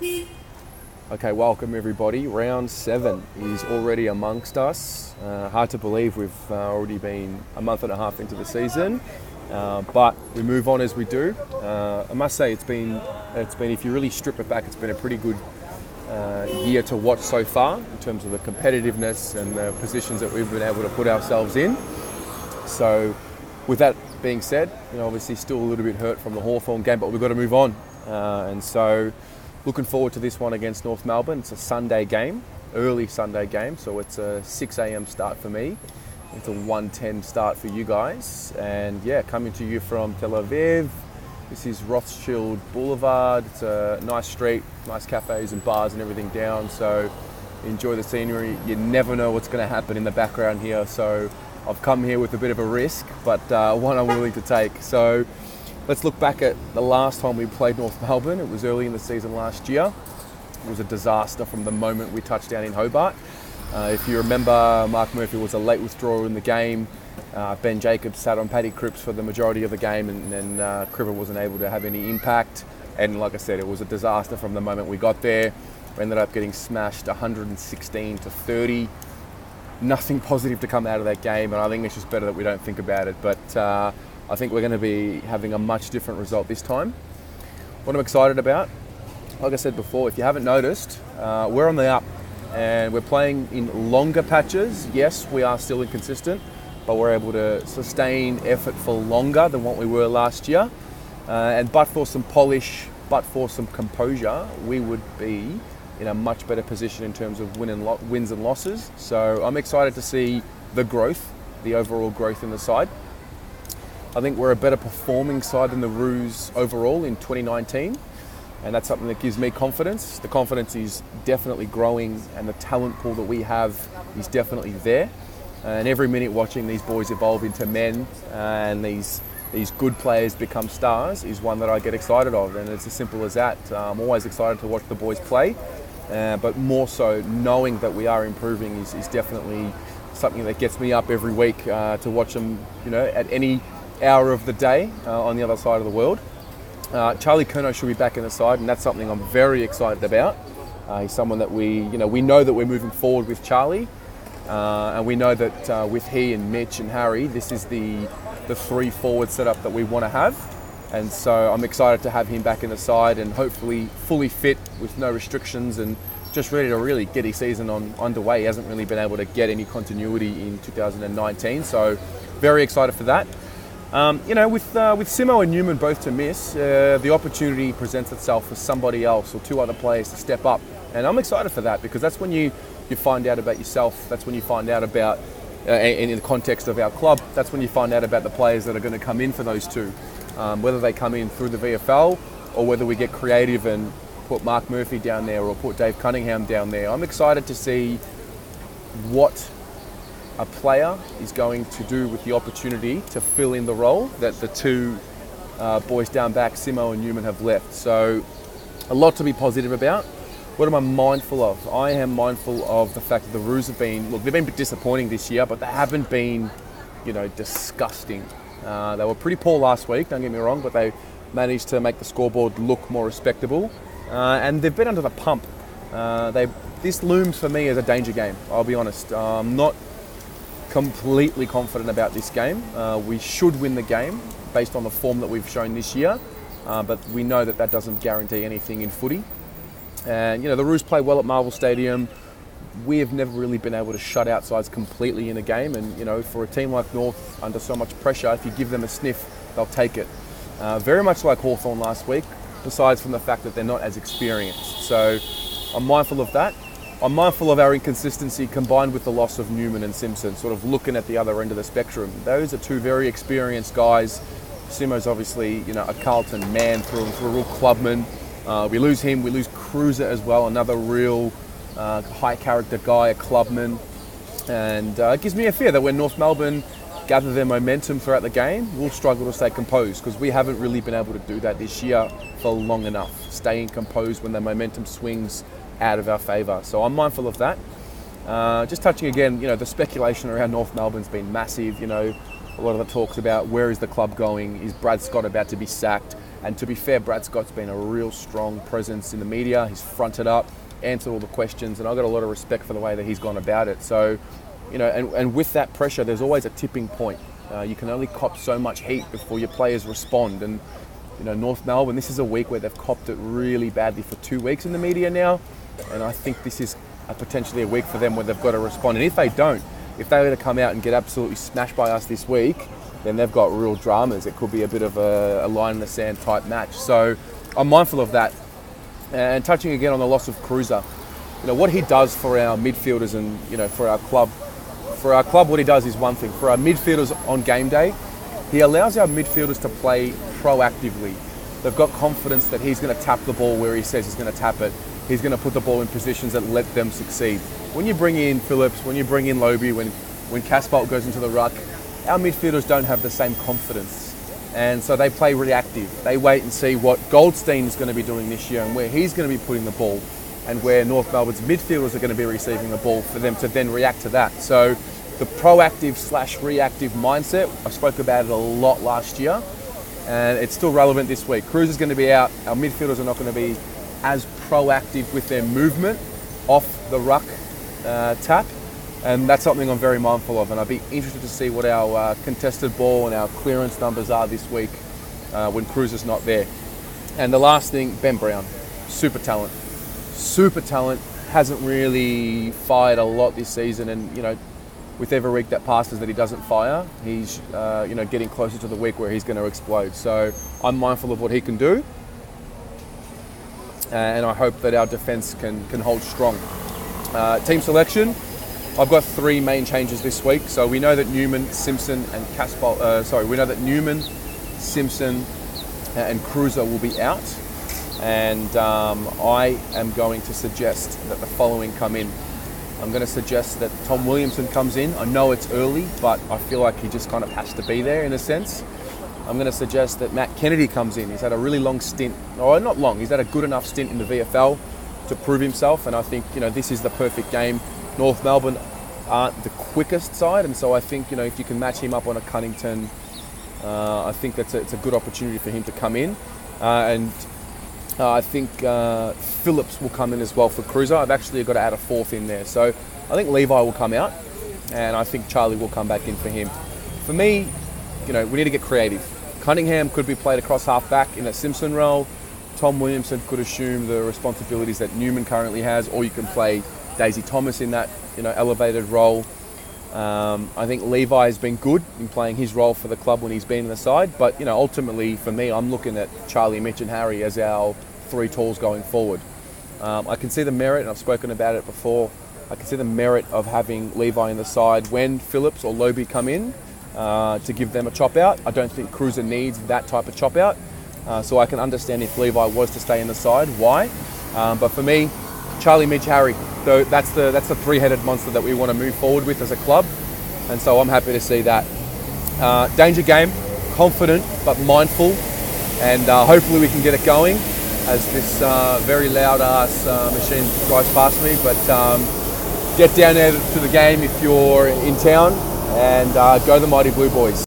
Okay, welcome everybody. Round 7 is already amongst us. Hard to believe we've already been a month and a half into the season, but we move on as we do. I must say it's been, if you really strip it back, it's been a pretty good year to watch so far in terms of the competitiveness and the positions that we've been able to put ourselves in. So with that being said, obviously still a little bit hurt from the Hawthorn game, but we've got to move on. And so looking forward to this one against North Melbourne. It's a Sunday game, early Sunday game, so it's a 6 a.m. start for me. It's a 1:10 start for you guys. And yeah, coming to you from Tel Aviv. This is Rothschild Boulevard. It's a nice street, nice cafes and bars and everything down. So enjoy the scenery. You never know what's going to happen in the background here. So I've come here with a bit of a risk, but one I'm willing to take. So let's look back at the last time we played North Melbourne. It was early in the season last year. It was a disaster from the moment we touched down in Hobart. If you remember, Mark Murphy was a late withdrawal in the game. Ben Jacobs sat on Paddy Cripps for the majority of the game, and then Cripper wasn't able to have any impact. And like I said, it was a disaster from the moment we got there. We ended up getting smashed 116 to 30. Nothing positive to come out of that game, and I think it's just better that we don't think about it. But I think we're going to be having a much different result this time. What I'm excited about, like I said before, if you haven't noticed, we're on the up and we're playing in longer patches. Yes, we are still inconsistent, but we're able to sustain effort for longer than what we were last year. But for some polish, but for some composure, we would be in a much better position in terms of wins and losses. So I'm excited to see the growth, the overall growth in the side. I think we're a better performing side than the Roos overall in 2019, and that's something that gives me confidence. The confidence is definitely growing, and the talent pool that we have is definitely there. And every minute watching these boys evolve into men and these good players become stars is one that I get excited of, and it's as simple as that. I'm always excited to watch the boys play, but more so knowing that we are improving is definitely something that gets me up every week to watch them, at any hour of the day on the other side of the world. Charlie Curnow should be back in the side, and that's something I'm very excited about. He's someone that we know that we're moving forward with Charlie, and we know that with he and Mitch and Harry, this is the 3 forward setup that we want to have. And so I'm excited to have him back in the side and hopefully fully fit with no restrictions and just ready to really get his season underway. He hasn't really been able to get any continuity in 2019, so very excited for that. With Simo and Newman both to miss, the opportunity presents itself for somebody else or 2 other players to step up. And I'm excited for that, because that's when you find out about yourself. That's when you find out about, in the context of our club, that's when you find out about the players that are going to come in for those 2. Whether they come in through the VFL or whether we get creative and put Mark Murphy down there or put Dave Cunningham down there. I'm excited to see what a player is going to do with the opportunity to fill in the role that the 2 boys down back, Simo and Newman, have left. So a lot to be positive about. What am I mindful of? I am mindful of the fact that the Roos have been, they've been a bit disappointing this year, but they haven't been, disgusting. They were pretty poor last week, don't get me wrong, but they managed to make the scoreboard look more respectable. And they've been under the pump. This looms for me as a danger game, I'll be honest. I'm not completely confident about this game. We should win the game based on the form that we've shown this year, but we know that doesn't guarantee anything in footy. And the Roos play well at Marvel Stadium. We have never really been able to shut out sides completely in a game, and for a team like North under so much pressure, if you give them a sniff, they'll take it. Very much like Hawthorn last week, besides from the fact that they're not as experienced. So I'm mindful of that. I'm mindful of our inconsistency combined with the loss of Newman and Simpson, sort of looking at the other end of the spectrum. Those are 2 very experienced guys. Simo's obviously, a Carlton man through and through, a real clubman. We lose him, we lose Cruiser as well, another real high character guy, a clubman. And it gives me a fear that when North Melbourne gather their momentum throughout the game, we'll struggle to stay composed, because we haven't really been able to do that this year for long enough. Staying composed when the momentum swings out of our favour. So I'm mindful of that. Just touching again, the speculation around North Melbourne's been massive. A lot of the talks about where is the club going, is Brad Scott about to be sacked, And to be fair, Brad Scott's been a real strong presence in the media. He's fronted up, answered all the questions, and I've got a lot of respect for the way that he's gone about it. So, and with that pressure, there's always a tipping point. You can only cop so much heat before your players respond. And, North Melbourne, this is a week where they've copped it really badly for 2 weeks in the media now. And I think this is potentially a week for them where they've got to respond. And if they don't, if they were to come out and get absolutely smashed by us this week, then they've got real dramas. It could be a bit of a line in the sand type match. So I'm mindful of that. And touching again on the loss of Cruiser, what he does for our midfielders and, for our club. For our club, what he does is one thing. For our midfielders on game day, he allows our midfielders to play proactively. They've got confidence that he's going to tap the ball where he says he's going to tap it. He's going to put the ball in positions that let them succeed. When you bring in Phillips, when you bring in Lobie, when Casbolt goes into the ruck, our midfielders don't have the same confidence. And so they play reactive. They wait and see what Goldstein is going to be doing this year and where he's going to be putting the ball and where North Melbourne's midfielders are going to be receiving the ball for them to then react to that. So the proactive/reactive mindset, I spoke about it a lot last year, and it's still relevant this week. Cruz is going to be out. Our midfielders are not going to be as proactive with their movement off the ruck tap, and that's something I'm very mindful of. And I'd be interested to see what our contested ball and our clearance numbers are this week when Cruz is not there. And the last thing, Ben Brown, super talent, hasn't really fired a lot this season, and with every week that passes that he doesn't fire, he's getting closer to the week where he's going to explode. So I'm mindful of what he can do, and I hope that our defence can hold strong. Team selection, I've got 3 main changes this week. So we know that Newman, Simpson, and Simpson, and Cruiser will be out, and I am going to suggest that the following come in. I'm going to suggest that Tom Williamson comes in. I know it's early, but I feel like he just kind of has to be there in a sense. I'm going to suggest that Matt Kennedy comes in. He's had a really long stint, or not long, he's had a good enough stint in the VFL to prove himself, and I think this is the perfect game. North Melbourne aren't the quickest side, and so I think if you can match him up on a Cunnington, I think it's a good opportunity for him to come in. And I think Phillips will come in as well for Cruiser. I've actually got to add a 4th in there. So I think Levi will come out, and I think Charlie will come back in for him. For me, we need to get creative. Cunningham could be played across half-back in a Simpson role. Tom Williamson could assume the responsibilities that Newman currently has, or you can play Daisy Thomas in that elevated role. I think Levi has been good in playing his role for the club when he's been in the side, but ultimately for me, I'm looking at Charlie, Mitch and Harry as our 3 talls going forward. I can see the merit, and I've spoken about it before, I can see the merit of having Levi in the side when Phillips or Lobie come in to give them a chop out. I don't think Cruiser needs that type of chop out, so I can understand if Levi was to stay in the side, why. But for me, Charlie, Mitch, Harry, so that's the 3-headed monster that we want to move forward with as a club, and so I'm happy to see that. Danger game, confident but mindful, and hopefully we can get it going as this very loud ass machine drives past me. But get down there to the game if you're in town, and go the Mighty Blue Boys.